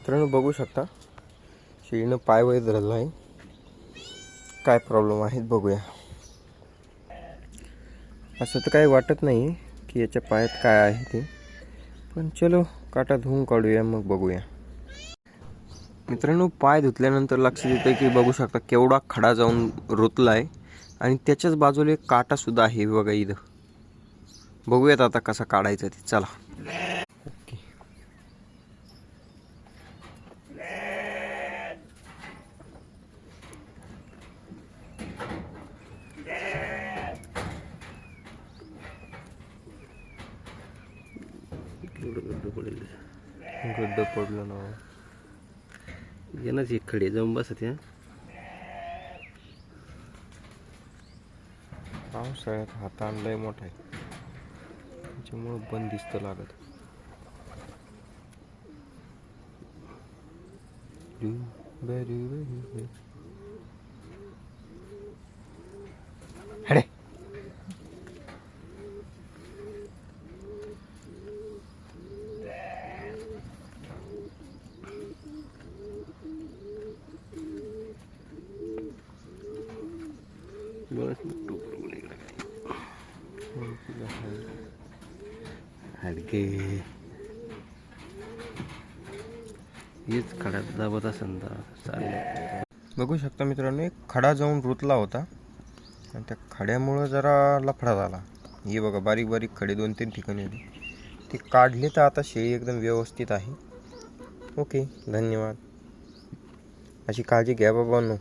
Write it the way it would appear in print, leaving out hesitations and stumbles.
मित्रांनो बघू शकता शेळीनं पाय वय धरला आहे. काय प्रॉब्लेम आहे बघूया. असं तर काही वाटत नाही की याच्या पायात काय आहे ते, पण चलो काटा धुवून काढूया मग बघूया. मित्रांनो पाय धुतल्यानंतर लक्षात येतं की बघू शकता केवढा खडा जाऊन रुतला आहे आणि त्याच्याच बाजूला एक काटा सुद्धा आहे बघा इथं. बघूयात आता कसा काढायचा ते, चला. ओके. गड्ड पडलं ना येणंच एक खडे जाऊन बसत या. पावसाळ्यात हा ताण लय मोठा आहे, त्याच्यामुळं बंदिस्त लागत. हडे बस हडके हेच खड्यात दाबत असेल तर चाललं. बघू शकता मित्रांनो एक खडा जाऊन रुतला होता आणि त्या खड्यामुळं जरा लफडा झाला. हे बघा बारीक बारीक खडे 2-3 ठिकाणी होते, ते काढले तर आता शेळी एकदम व्यवस्थित आहे. ओके, धन्यवाद. अशी काळजी घ्या बाबांनो.